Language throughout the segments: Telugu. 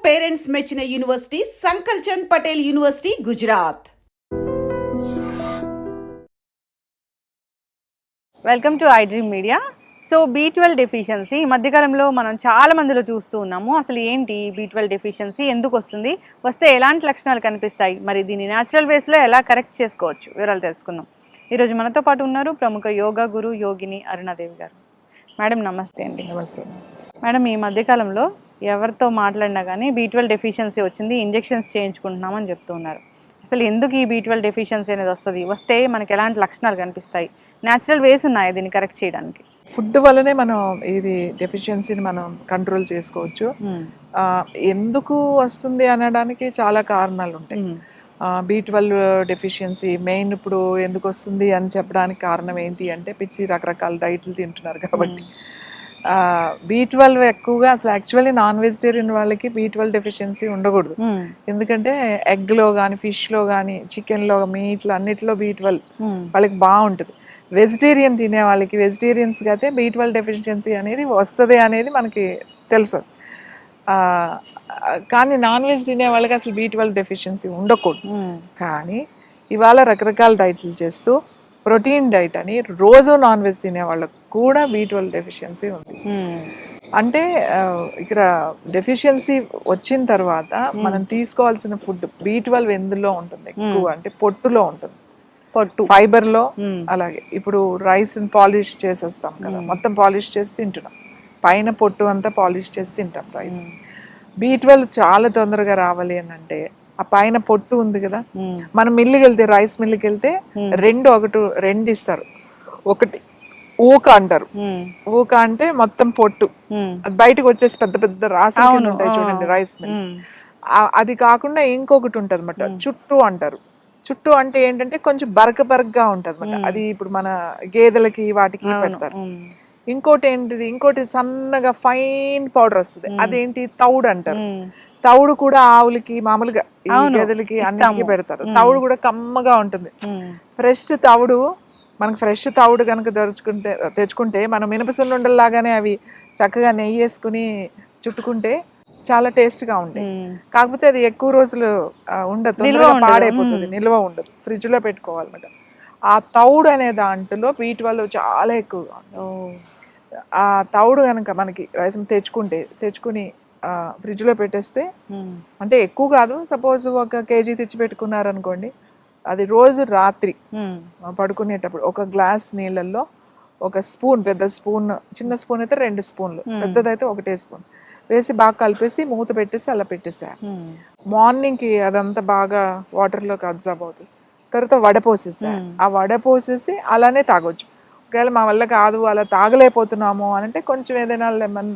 పేరెంట్స్ మెచ్చిన university Sankalchand Patel university Gujarat. Welcome to I dream media. So B12 deficiency ఈ మధ్యకాలంలో మనం చాలా మందిలో చూస్తూ ఉన్నాము. అసలు ఏంటి B12 డెఫిషియన్సీ, ఎందుకు వస్తుంది, వస్తే ఎలాంటి లక్షణాలు కనిపిస్తాయి, మరి దీన్ని న్యాచురల్ వేస్లో ఎలా కరెక్ట్ చేసుకోవచ్చు, వివరాలు తెలుసుకుందాం. ఈరోజు మనతో పాటు ఉన్నారు ప్రముఖ యోగా గురు యోగిని అరుణాదేవి గారు. మేడం నమస్తే అండి. నమస్తే మేడం, ఈ మధ్యకాలంలో ఎవరితో మాట్లాడినా కానీ B12 డెఫిషియన్సీ వచ్చింది, ఇంజెక్షన్స్ చేయించుకుంటున్నామని చెప్తూ ఉన్నారు. అసలు ఎందుకు ఈ B12 డెఫిషియన్సీ అనేది వస్తుంది, వస్తే మనకి ఎలాంటి లక్షణాలు కనిపిస్తాయి, న్యాచురల్ వేస్ ఉన్నాయి దీన్ని కరెక్ట్ చేయడానికి? ఫుడ్ వల్లనే మనం ఇది డెఫిషియన్సీని మనం కంట్రోల్ చేసుకోవచ్చు. ఎందుకు వస్తుంది అనడానికి చాలా కారణాలు ఉంటాయి. B12 డెఫిషియన్సీ మెయిన్ ఇప్పుడు ఎందుకు వస్తుంది అని చెప్పడానికి కారణం ఏంటి అంటే పిచ్చి రకరకాల డైట్లు తింటున్నారు కాబట్టి. B12 ఎక్కువగా అసలు యాక్చువల్లీ నాన్ వెజిటేరియన్ వాళ్ళకి B12 డెఫిషియన్సీ ఉండకూడదు. ఎందుకంటే ఎగ్లో కానీ ఫిష్లో కానీ చికెన్లో మీట్లో అన్నిట్లో B12 వాళ్ళకి బాగుంటుంది. వెజిటేరియన్ తినే వాళ్ళకి వెజిటేరియన్స్కి అయితే B12 డెఫిషియన్సీ అనేది వస్తుంది అనేది మనకి తెలుసు. కానీ నాన్ వెజ్ తినే వాళ్ళకి అసలు B12 డెఫిషియన్సీ ఉండకూడదు. కానీ ఇవాళ రకరకాల డైట్లు చేస్తూ ప్రోటీన్ డైట్ అని రోజు నాన్ వెజ్ తినే వాళ్ళకు కూడా B12 డెఫిషియన్సీ ఉంది. అంటే ఇక్కడ డెఫిషియన్సీ వచ్చిన తర్వాత మనం తీసుకోవాల్సిన ఫుడ్ B12 ఎందులో ఉంటుంది ఎక్కువ అంటే పొట్టులో ఉంటుంది, పొట్టు ఫైబర్లో. అలాగే ఇప్పుడు రైస్ పాలిష్ చేసేస్తాం కదా, మొత్తం పాలిష్ చేసి తింటున్నాం, పైన పొట్టు అంతా పాలిష్ చేసి తింటాం రైస్. B12 చాలా తొందరగా రావాలి అని అంటే ఆ పైన పొట్టు ఉంది కదా, మనం మిల్లుకి వెళ్తే రైస్ మిల్లుకి వెళ్తే రెండు ఇస్తారు. ఒకటి ఊక అంటారు, ఊక అంటే మొత్తం పొట్టు, అది బయటకు వచ్చేసి పెద్ద పెద్ద రాసులు ఉంటాయి చూడండి రైస్ మిల్. అది కాకుండా ఇంకొకటి ఉంటుంది అన్నమాట, చుట్టూ అంటారు. చుట్టూ అంటే ఏంటంటే కొంచెం బరకగా ఉంటుంది అన్నమాట, అది ఇప్పుడు మన గేదెలకి వాటికి పెడతారు. ఇంకోటి ఏంటిది, ఇంకోటి సన్నగా ఫైన్ పౌడర్ వస్తుంది, అదేంటి తౌడు అంటారు. తౌడు కూడా ఆవులకి మామూలుగా గేదెలకి అన్నిటికీ పెడతారు. తౌడు కూడా కమ్మగా ఉంటుంది. ఫ్రెష్ తౌడు, మనకు ఫ్రెష్ తౌడు కనుక తెచ్చుకుంటే మనం మినపసున్నుండల్లాగానే అవి చక్కగా నెయ్యి వేసుకుని చుట్టుకుంటే చాలా టేస్ట్గా ఉంటాయి. కాకపోతే అది ఎక్కువ రోజులు ఉండదు, తొందరగా పాడైపోతుంది, నిల్వ ఉండదు, ఫ్రిడ్జ్లో పెట్టుకోవాలన్నమాట. ఆ తౌడు అనే దాంట్లో B12 చాలా ఎక్కువగా ఉంటుంది. ఆ తౌడు కనుక మనకి రైస్ తెచ్చుకుని ఫ్రిడ్జ్లో పెట్టేస్తే, అంటే ఎక్కువ కాదు, సపోజ్ 1 kg తెచ్చి పెట్టుకున్నారనుకోండి, అది రోజు రాత్రి పడుకునేటప్పుడు 1 గ్లాస్ నీళ్ళల్లో 1 స్పూన్, పెద్ద స్పూన్, చిన్న స్పూన్ అయితే 2 స్పూన్లు, పెద్దదైతే 1 స్పూన్ వేసి బాగా కలిపేసి మూత పెట్టేసి అలా పెట్టేసారు. మార్నింగ్కి అదంతా బాగా వాటర్లోకి అబ్జర్వ్ అవుతుంది. తర్వాత వడపోసేసారు, ఆ వడపోసేసి అలానే తాగొచ్చు. ఒకవేళ మా వల్ల కాదు, అలా తాగలేకపోతున్నాము అని అంటే కొంచెం ఏదైనా లెమన్,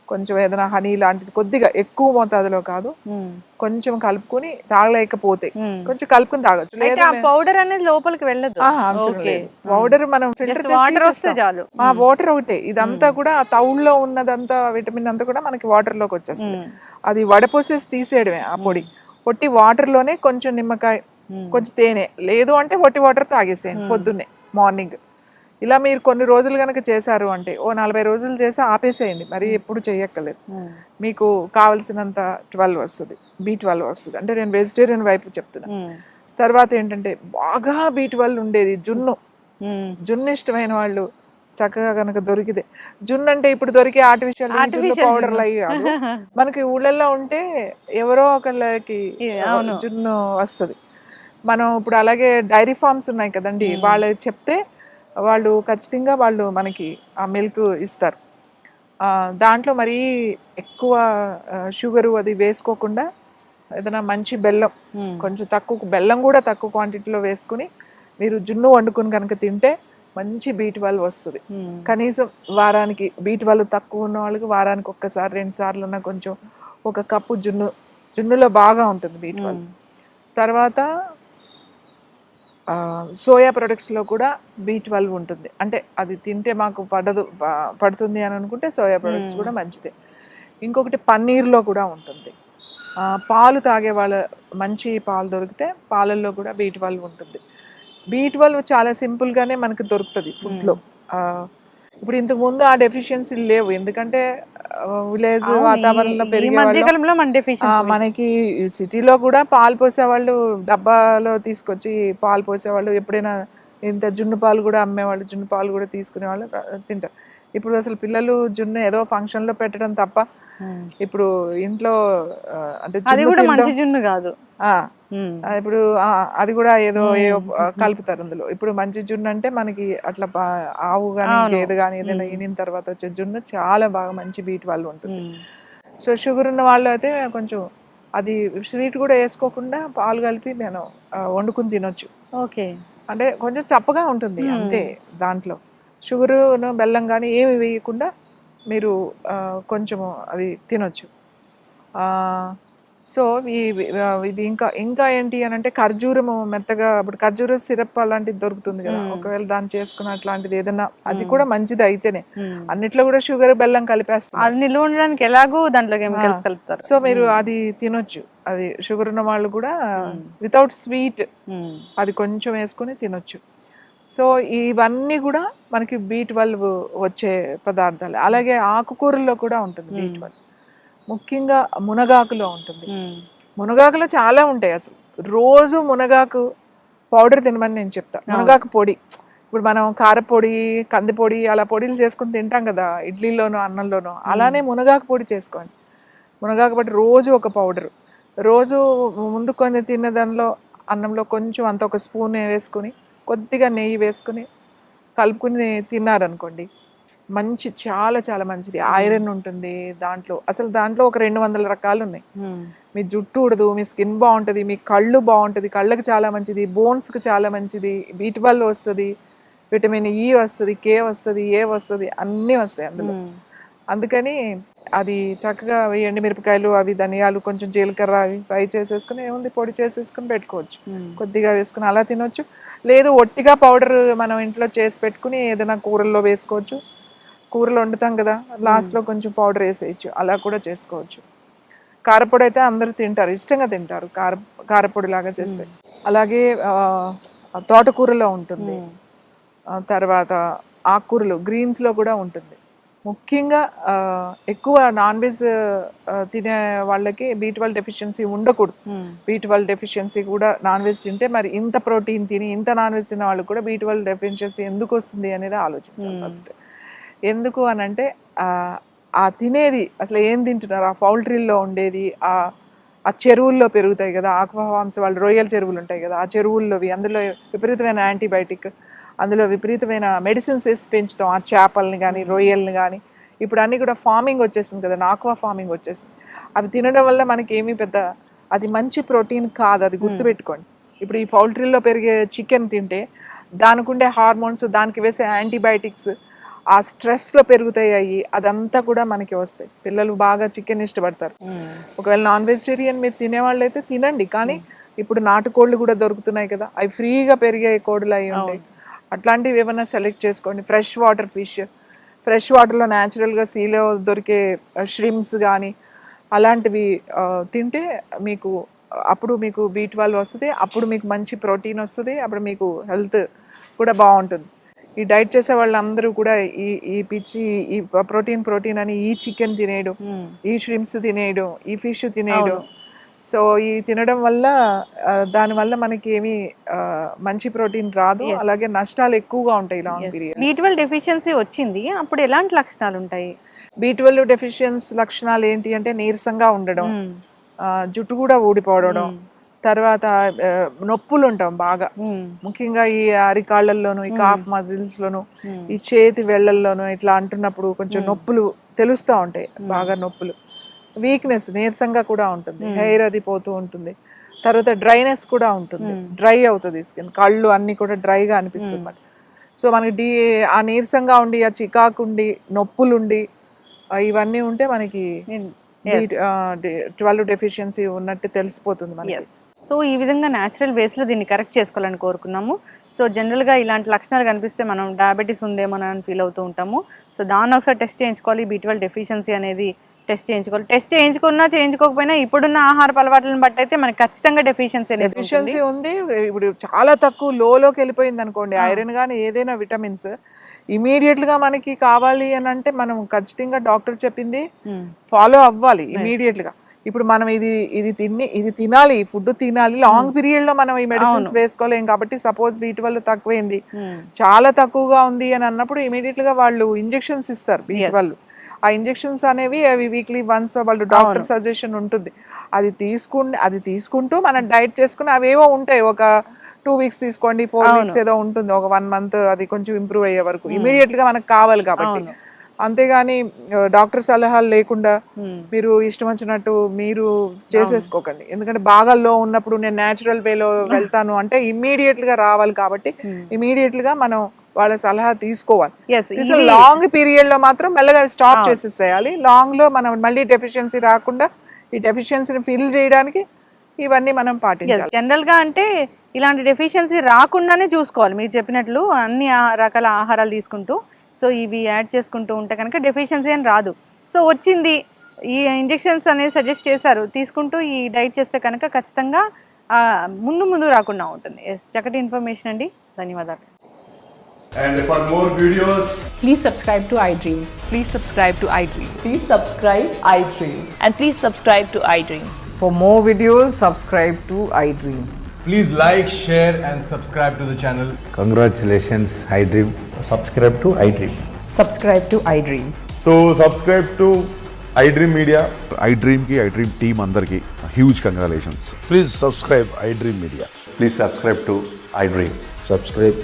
కొంచెం ఏదైనా హనీ లాంటిది కొద్దిగా, ఎక్కువ మోతాదులో కాదు, కొంచెం కలుపుకుని తాగలేకపోతే కొంచెం కలుపుకుని తాగొచ్చు. లేదా పౌడర్ అనేది లోపలికి వెళ్ళదు, పౌడర్ మనం వాటర్ ఒకటే, ఇదంతా కూడా ఆ తౌడులో ఉన్నదంతా విటమిన్ అంతా కూడా మనకి వాటర్ లోకి వచ్చేస్తుంది. అది వడపోసేసి తీసేయడమే ఆ పొట్టి వాటర్లోనే కొంచెం నిమ్మకాయ, కొంచెం తేనె, లేదు అంటే వట్టి వాటర్ తాగేసేయండి పొద్దున్నే మార్నింగ్. ఇలా మీరు కొన్ని రోజులు కనుక చేశారు అంటే 40 రోజులు చేసి ఆపేసేయండి, మరి ఎప్పుడు చేయక్కర్లేదు. మీకు కావలసినంత B12 వస్తుంది. అంటే నేను వెజిటేరియన్ వైపు చెప్తున్నా. తర్వాత ఏంటంటే బాగా B12 ఉండేది జున్ను ఇష్టమైన వాళ్ళు చక్కగా కనుక దొరికితే, జున్ను అంటే ఇప్పుడు దొరికే ఆర్టిఫిషియల్ పౌడర్లు అయ్యి కాదు, మనకి ఊళ్ళల్లో ఉంటే ఎవరో ఒకళ్ళకి జున్ను వస్తుంది. మనం ఇప్పుడు అలాగే డైరీ ఫార్మ్స్ ఉన్నాయి కదండి, వాళ్ళు చెప్తే వాళ్ళు ఖచ్చితంగా వాళ్ళు మనకి ఆ మిల్క్ ఇస్తారు. దాంట్లో మరీ ఎక్కువ షుగరు అది వేసుకోకుండా ఏదైనా మంచి బెల్లం, కొంచెం తక్కువ బెల్లం కూడా తక్కువ క్వాంటిటీలో వేసుకుని మీరు జున్ను వండుకుని కనుక తింటే మంచి B12 వస్తుంది. కనీసం వారానికి B12 తక్కువ ఉన్న వాళ్ళకి వారానికి 1-2 సార్లు ఉన్న కొంచెం 1 కప్పు జున్నులో బాగా ఉంటుంది B12. తర్వాత సోయా ప్రొడక్ట్స్లో కూడా B12 ఉంటుంది. అంటే అది తింటే మాకు పడుతుంది అని అనుకుంటే సోయా ప్రొడక్ట్స్ కూడా మంచిదే. ఇంకొకటి పన్నీర్లో కూడా ఉంటుంది. పాలు తాగే వాళ్ళ మంచి పాలు దొరికితే పాలల్లో కూడా B12 ఉంటుంది. B12 చాలా సింపుల్గానే మనకు దొరుకుతుంది ఫుడ్లో. ఇప్పుడు ఇంతకుముందు ఆ డెఫిషియన్సీలు లేవు, ఎందుకంటే విలేజ్ అవును, వాతావరణంలో ఈ పెరిగే మధ్య వాళ్ళు కాలంలో మన డెఫిషియన్సీ మనకి సిటీలో కూడా పాలు పోసేవాళ్ళు డబ్బాలో తీసుకొచ్చి పాలు పోసేవాళ్ళు, ఎప్పుడైనా ఇంత జున్ను పాలు కూడా అమ్మేవాళ్ళు, జున్ను పాలు కూడా తీసుకునేవాళ్ళు, తింటారు. ఇప్పుడు అసలు పిల్లలు జున్ను ఏదో ఫంక్షన్లో పెట్టడం తప్ప ఇప్పుడు ఇంట్లో అంటే అది జున్ను కూడా తినడం మంచి జున్ను కాదు. ఇప్పుడు అది కూడా ఏదో కలుపుతారు అందులో. ఇప్పుడు మంచి జున్ను అంటే మనకి అట్లా ఆవు కానీ గేదె కానీ ఏదైనా ఈనిన తర్వాత వచ్చే జున్ను చాలా బాగా మంచి B12 ఉంటుంది. సో షుగర్ ఉన్న వాళ్ళు అయితే కొంచెం అది స్వీట్ కూడా వేసుకోకుండా పాలు కలిపి నేను వండుకుని తినొచ్చు. ఓకే, అంటే కొంచెం చప్పగా ఉంటుంది అంతే. దాంట్లో షుగరు బెల్లం కానీ ఏమి వేయకుండా మీరు కొంచెము అది తినొచ్చు. సో ఇది ఇంకా ఏంటి అని అంటే ఖర్జూరము మెత్తగా, ఇప్పుడు ఖర్జూర సిరప్ అలాంటిది దొరుకుతుంది కదా, ఒకవేళ దాన్ని చేసుకున్న అట్లాంటిది ఏదైనా అది కూడా మంచిది అయితేనే. అన్నిట్లో కూడా షుగర్ బెల్లం కలిపేస్తారు, అది నిల్వ ఉండడానికి ఎలాగో దాంట్లో కెమికల్స్ కలుపుతారు. సో మీరు అది తినొచ్చు. అది షుగర్ ఉన్న వాళ్ళు కూడా వితౌట్ స్వీట్ అది కొంచెం వేసుకుని తినొచ్చు. సో ఇవన్నీ కూడా మనకి B12 వచ్చే పదార్థాలు. అలాగే ఆకుకూరల్లో కూడా ఉంటుంది B12, ముఖ్యంగా మునగాకులో ఉంటుంది. మునగాకులో చాలా ఉంటాయి. అసలు రోజు మునగాకు పౌడర్ తినమని నేను చెప్తా. మునగాకు పొడి, ఇప్పుడు మనం కారపొడి, కందిపొడి అలా పొడిలు చేసుకుని తింటాం కదా ఇడ్లీలోనో అన్నంలోనో, అలానే మునగాకు పొడి చేసుకోండి. మునగాకు పొడి రోజు ఒక పౌడరు, రోజు ముందు కొన్ని తిన్న దానిలో అన్నంలో కొంచెం అంత ఒక స్పూన్ వేసుకుని కొద్దిగా నెయ్యి వేసుకుని కలుపుకుని తిన్నారనుకోండి, మంచి చాలా చాలా మంచిది. ఐరన్ ఉంటుంది దాంట్లో. అసలు దాంట్లో ఒక 200 రకాలు ఉన్నాయి. మీ జుట్టు ఉడదు, మీ స్కిన్ బాగుంటుంది, మీ కళ్ళు బాగుంటుంది, కళ్ళకి చాలా మంచిది, బోన్స్కి చాలా మంచిది, B12 వస్తుంది, విటమిన్ E వస్తుంది, K వస్తుంది, A వస్తుంది, అన్నీ వస్తాయి అందులో. అందుకని అది చక్కగా ఎండు మిరపకాయలు అవి ధనియాలు కొంచెం జీలకర్ర అవి ఫ్రై చేసేసుకుని ఏముంది పొడి చేసేసుకుని పెట్టుకోవచ్చు, కొద్దిగా వేసుకుని అలా తినొచ్చు. లేదు ఒట్టిగా పౌడర్ మనం ఇంట్లో చేసి పెట్టుకుని ఏదైనా కూరల్లో వేసుకోవచ్చు. కూరలు వండుతాం కదా లాస్ట్లో కొంచెం పౌడర్ వేసేయచ్చు, అలా కూడా చేసుకోవచ్చు. కారపొడి అయితే అందరూ తింటారు, ఇష్టంగా తింటారు కారపొడి లాగా చేస్తే. అలాగే తోటకూరలో ఉంటుంది, తర్వాత ఆకుకూరలు గ్రీన్స్లో కూడా ఉంటుంది. ముఖ్యంగా ఎక్కువ నాన్ వెజ్ తినే వాళ్ళకి B12 డెఫిషియన్సీ ఉండకూడదు. B12 డెఫిషియన్సీ కూడా నాన్ వెజ్ తింటే, మరి ఇంత ప్రోటీన్ తిని ఇంత నాన్ వెజ్ తినే వాళ్ళకి కూడా B12 డెఫిషియన్సీ ఎందుకు వస్తుంది అనేది ఆలోచించాలి ఫస్ట్. ఎందుకు అని అంటే ఆ తినేది అసలు ఏం తింటున్నారు, ఆ పౌల్ట్రీల్లో ఉండేది, ఆ చెరువుల్లో పెరుగుతాయి కదా ఆక్వా ఫార్మ్స్ వాళ్ళు, రొయ్యల చెరువులు ఉంటాయి కదా ఆ చెరువుల్లోవి, అందులో విపరీతమైన యాంటీబయాటిక్, అందులో విపరీతమైన మెడిసిన్స్ వేసి పెంచుతాం ఆ చేపల్ని కానీ రొయ్యల్ని కానీ. ఇప్పుడు అన్నీ కూడా ఫార్మింగ్ వచ్చేసింది కదా, ఆక్వా ఫార్మింగ్ వచ్చేసింది. అవి తినడం వల్ల మనకి ఏమీ పెద్ద అది మంచి ప్రోటీన్ కాదు, అది గుర్తుపెట్టుకోండి. ఇప్పుడు ఈ పౌల్ట్రీల్లో పెరిగే చికెన్ తింటే దానికి ఉండే హార్మోన్స్, దానికి వేసే యాంటీబయాటిక్స్, ఆ స్ట్రెస్లో పెరుగుతాయి, అదంతా కూడా మనకి వస్తాయి. పిల్లలు బాగా చికెన్ ఇష్టపడతారు. ఒకవేళ నాన్ వెజిటేరియన్ మీరు తినేవాళ్ళు అయితే తినండి, కానీ ఇప్పుడు నాటుకోళ్ళు కూడా దొరుకుతున్నాయి కదా, అవి ఫ్రీగా పెరిగే కోళ్ళు అవి ఉంటాయి. అట్లాంటివి ఏమైనా సెలెక్ట్ చేసుకోండి. ఫ్రెష్ వాటర్ ఫిష్, ఫ్రెష్ వాటర్లో న్యాచురల్గా సీలో దొరికే ష్రిమ్స్ కానీ అలాంటివి తింటే మీకు అప్పుడు మీకు B12 వస్తుంది, అప్పుడు మీకు మంచి ప్రోటీన్ వస్తుంది, అప్పుడు మీకు హెల్త్ కూడా బాగుంటుంది. ఈ డైట్ చేసే వాళ్ళందరూ కూడా ఈ పిచ్చి ఈ ప్రోటీన్ అని ఈ చికెన్ తినేయడం, ఈ ష్రిమ్స్ తినేయడం, ఈ ఫిష్ తినేయడం. సో ఈ తినడం వల్ల దానివల్ల మనకి ఏమీ మంచి ప్రోటీన్ రాదు, అలాగే నష్టాలు ఎక్కువగా ఉంటాయి లాంగ్ పీరియడ్. B12 డెఫిషియన్సీ వచ్చింది అప్పుడు ఎలాంటి లక్షణాలు ఉంటాయి? B12 డెఫిషియన్సీ లక్షణాలు ఏంటి అంటే నీరసంగా ఉండడం, జుట్టు కూడా ఊడిపోవడం, తర్వాత నొప్పులు ఉంటాం బాగా, ముఖ్యంగా ఈ అరికాళ్ళల్లోను, ఈ కాఫ్ మజిల్స్ లోను, ఈ చేతి వేళ్ళల్లోను ఇట్లా అంటున్నప్పుడు కొంచెం నొప్పులు తెలుస్తూ ఉంటాయి, బాగా నొప్పులు. వీక్నెస్, నీరసంగా కూడా ఉంటుంది, హెయిర్ అది పోతూ ఉంటుంది. తర్వాత డ్రైనెస్ కూడా ఉంటుంది, డ్రై అవుతుంది స్కిన్, కళ్ళు అన్నీ కూడా డ్రైగా అనిపిస్తుంది అన్నమాట. సో మనకి ఆ నీరసంగా ఉండి, ఆ చికాకుండి, నొప్పులుండి ఇవన్నీ ఉంటే మనకి B12 డెఫిషియన్సీ ఉన్నట్టు తెలిసిపోతుంది మనకి. సో ఈ విధంగా న్యాచురల్ వేస్లో దీన్ని కరెక్ట్ చేసుకోవాలని కోరుకున్నాము. సో జనరల్గా ఇలాంటి లక్షణాలు కనిపిస్తే మనం డయాబెటీస్ ఉందేమో అని ఫీల్ అవుతూ ఉంటాము. సో దాన్ని ఒకసారి టెస్ట్ చేయించుకోవాలి, B12 డెఫిషియన్సీ అనేది టెస్ట్ చేయించుకోవాలి. టెస్ట్ చేయించుకున్నా చేయించుకోకపోయినా ఇప్పుడున్న ఆహార అలవాట్లను బట్టి అయితే మనకి ఖచ్చితంగా డెఫిషియన్సీ ఉంది. ఇప్పుడు చాలా తక్కువ లోకి వెళ్ళిపోయింది అనుకోండి ఐరన్ కానీ ఏదైనా విటమిన్స్, ఇమీడియట్గా మనకి కావాలి అని అంటే మనం ఖచ్చితంగా డాక్టర్ చెప్పింది ఫాలో అవ్వాలి ఇమీడియట్గా. ఇప్పుడు మనం ఇది తినాలి, ఫుడ్ తినాలి, లాంగ్ పీరియడ్ లో మనం ఈ మెడిసిన్స్ వేసుకోలేం కాబట్టి సపోజ్ B12 తక్కువైంది, చాలా తక్కువగా ఉంది అని అన్నప్పుడు ఇమీడియట్ గా వాళ్ళు ఇంజెక్షన్స్ ఇస్తారు B12. ఆ ఇంజెక్షన్స్ అనేవి అవి వీక్లీ వన్స్ వాళ్ళు డాక్టర్ సజెషన్ ఉంటుంది, అది తీసుకుంటూ మనం డైట్ చేసుకుని అవేవో ఉంటాయి, ఒక 2 weeks తీసుకోండి, 4 weeks ఏదో ఉంటుంది, ఒక 1 month అది కొంచెం ఇంప్రూవ్ అయ్యే వరకు ఇమీడియట్ గా మనకు కావాలి కాబట్టి. అంతేగాని డాక్టర్ సలహాలు లేకుండా మీరు ఇష్టం వచ్చినట్టు మీరు చేసేసుకోకండి. ఎందుకంటే బాగా లో ఉన్నప్పుడు నేను న్యాచురల్ వేలో వెళ్తాను అంటే ఇమ్మీడియట్ గా రావాలి కాబట్టి ఇమ్మీడియట్ గా మనం వాళ్ళ సలహా తీసుకోవాలి. లాంగ్ పీరియడ్ లో మాత్రం మెల్లగా స్టాప్ చేసేసేయాలి. లాంగ్ లో మనం మళ్ళీ డెఫిషియన్సీ రాకుండా ఈ డెఫిషియన్సీని ఫిల్ చేయడానికి ఇవన్నీ మనం పాటించాలి. జనరల్ గా అంటే ఇలాంటి డెఫిషియన్సీ రాకుండానే చూసుకోవాలి మీరు చెప్పినట్లు, అన్ని రకాల ఆహారాలు తీసుకుంటూ. సో ఇవి యాడ్ చేసుకుంటూ ఉంటే కనుక డెఫిషియన్సీ అని రాదు. సో వచ్చింది, ఈ ఇంజెక్షన్స్ అనేది సజెస్ట్ చేశారు, తీసుకుంటూ ఈ డైట్ చేస్తే కనుక ఖచ్చితంగా ముందు రాకుండా ఉంటుంది. ఎస్, చక్కటి ఇన్ఫర్మేషన్ అండి, ధన్యవాదాలు. And for more videos, Please subscribe to iDream. Please subscribe to iDream. Please subscribe iDream. And please subscribe to iDream. For more videos, subscribe to iDream. please like, share and subscribe to the channel. Congratulations, iDream. Subscribe to iDream. Subscribe to iDream. So subscribe to iDream Media. iDream team అందరికి huge congratulations. Please subscribe iDream Media. Please subscribe to iDream. Subscribe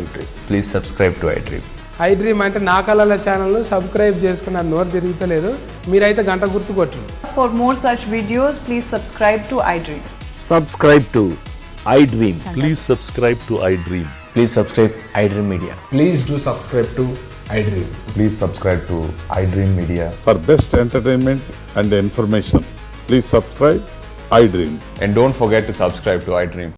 iDream. Please subscribe to iDream. iDream అంటే నా కళల ఛానల్ను సబ్స్క్రైబ్ చేసుకున్న నోరు తిరుగుతలేదు, మీరైతే గంట గుర్తు కొట్టండి. For more such videos, please subscribe to iDream. Subscribe to iDream. Please subscribe to iDream. Please subscribe iDream Media. Please do subscribe to iDream. Please subscribe to iDream Media. For best entertainment and information, please subscribe iDream. And don't forget to subscribe to iDream.